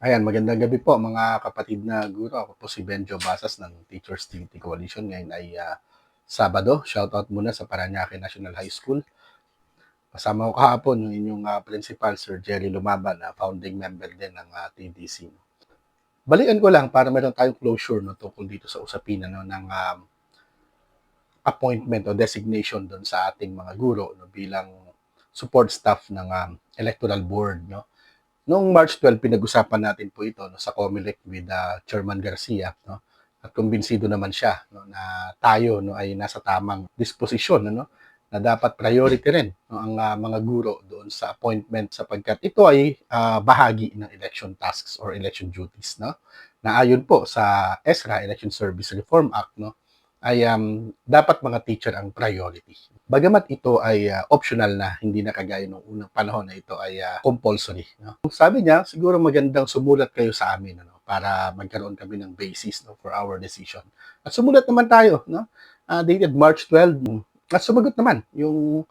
Ayan, magandang gabi po mga kapatid na guro. Ako po si Benjo Basas ng Teachers Trinity Coalition. Ngayon ay Sabado. Shoutout muna sa Parañaque National High School. Kasama ko kahapon yung inyong principal, Sir Jerry Lumaban, na founding member din ng TDC. Balikan ko lang para meron tayong closure no, tungkol dito sa usapin no, ng appointment o designation doon sa ating mga guro no, bilang support staff ng electoral board. No. Noong March 12, pinag-usapan natin po ito no, sa COMELEC with Chairman Garcia. No? At kumbinsido naman siya no, na tayo no, ay nasa tamang disposisyon no, na dapat priority rin no, ang mga guro doon sa appointment sapagkat ito ay bahagi ng election tasks or election duties. No? Na ayon po sa ESRA, Election Service Reform Act, no, ay dapat mga teacher ang priority. Bagamat ito ay optional na, hindi na kagaya nung unang panahon na ito ay compulsory. No? Sabi niya, siguro magandang sumulat kayo sa amin ano, para magkaroon kami ng basis no, for our decision. At sumulat naman tayo, no? Dated March 12, at sumagot naman yung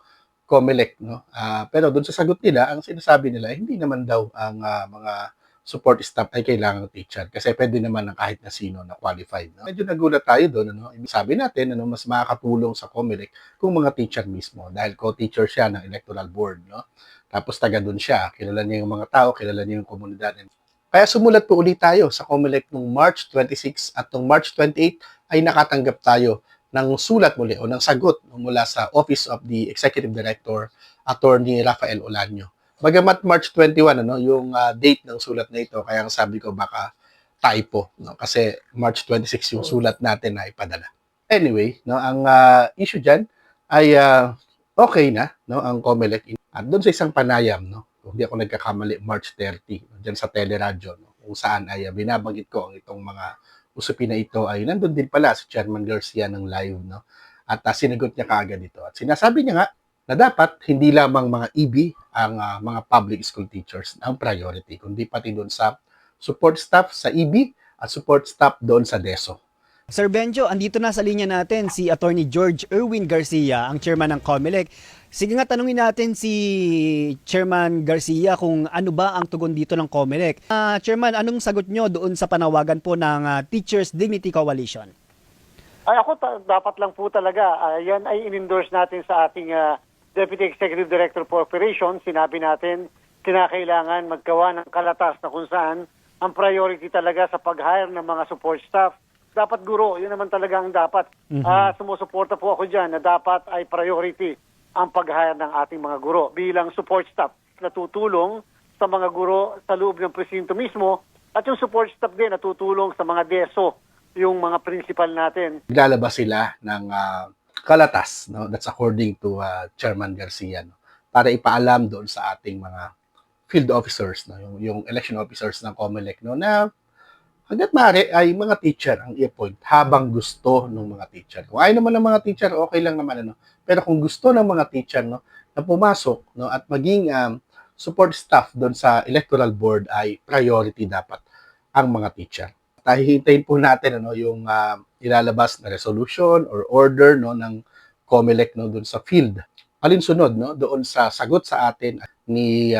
COMELEC. No? Pero doon sa sagot nila, ang sinasabi nila, hindi naman daw ang mga support staff ay kailangang teacher kasi pwede naman ng kahit na sino na qualified. No? Medyo nagulat tayo doon. Ano? Sabi natin, ano, mas makakatulong sa COMELEC kung mga teacher mismo dahil co-teacher siya ng electoral board. No? Tapos taga doon siya, kilala niya yung mga tao, kilala niya yung komunidad. Kaya sumulat po ulit tayo sa COMELEC noong March 26 at noong March 28 ay nakatanggap tayo ng sulat muli o ng sagot mula sa Office of the Executive Director, Attorney Rafael Olanyo. Bagamat March 21 ano, yung date ng sulat na ito, kaya sabi ko baka typo, no? Kasi March 26 yung sulat natin na ipadala. Anyway, no, ang issue diyan ay okay na, no, ang COMELEC. At doon sa isang panayam, no, kung hindi ako nagkakamali, March 30, diyan sa teleradyo, no, kung saan ay binabanggit ko ang itong mga usapin na ito ay nandun din pala si Chairman Garcia ng live, no? At sinagot niya kaagad ito. At sinasabi niya nga na dapat hindi lamang mga EB ang mga public school teachers ang priority, kundi pati doon sa support staff sa EB at support staff doon sa DESO. Sir Benjo, andito na sa linya natin si Attorney George Erwin Garcia, ang chairman ng COMELEC. Sige nga, tanungin natin si Chairman Garcia kung ano ba ang tugon dito ng COMELEC. Chairman, anong sagot nyo doon sa panawagan po ng Teachers Dignity Coalition? Ay ako dapat lang po talaga. Yan ay in-endorse natin sa ating Deputy Executive Director for Operations. Sinabi natin, kinakailangan maggawa ng kalatas na kung saan ang priority talaga sa pag-hire ng mga support staff. Dapat guro, yun naman talaga ang dapat. Sumusuporta po ako dyan na dapat ay priority ang pag-hire ng ating mga guro bilang support staff na tutulong sa mga guro sa loob ng presinto mismo at yung support staff din na tutulong sa mga DESO, yung mga principal natin. Lalabas sila ng kalatas, no? That's according to Chairman Garcia, no? Para ipaalam doon sa ating mga field officers, no? Yung election officers ng COMELEC, no? Na hanggat maaari ay mga teacher ang i-appoint habang gusto ng mga teacher. Kung ayaw naman ng mga teacher, okay lang naman. Ano? Pero kung gusto ng mga teacher no, na pumasok no, at maging support staff doon sa electoral board ay priority dapat ang mga teacher. Hihintayin po natin ano, yung ilalabas na resolution or order no, ng COMELEC no, doon sa field. Alinsunod no, doon sa sagot sa atin ni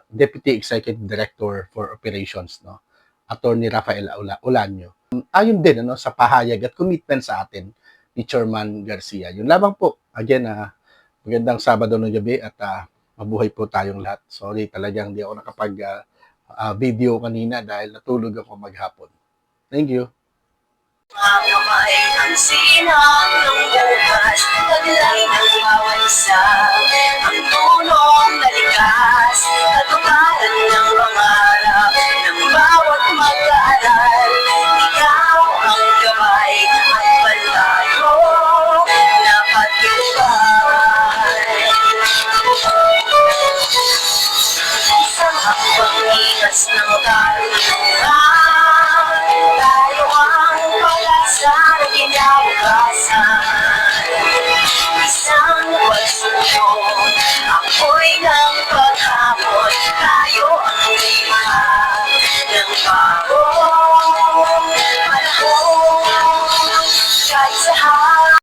Deputy Executive Director for Operations, no, Attorney Rafael Olanyo. Ayon din ano, sa pahayag at commitment sa atin ni Chairman Garcia. Yun lamang po. Again, magandang Sabado ng gabi at mabuhay po tayong lahat. Sorry, talagang hindi ako nakapag-video kanina dahil natulog ako maghapon. Thank you. Kamay ang sinang ng bukas, taglay ng bawat isa.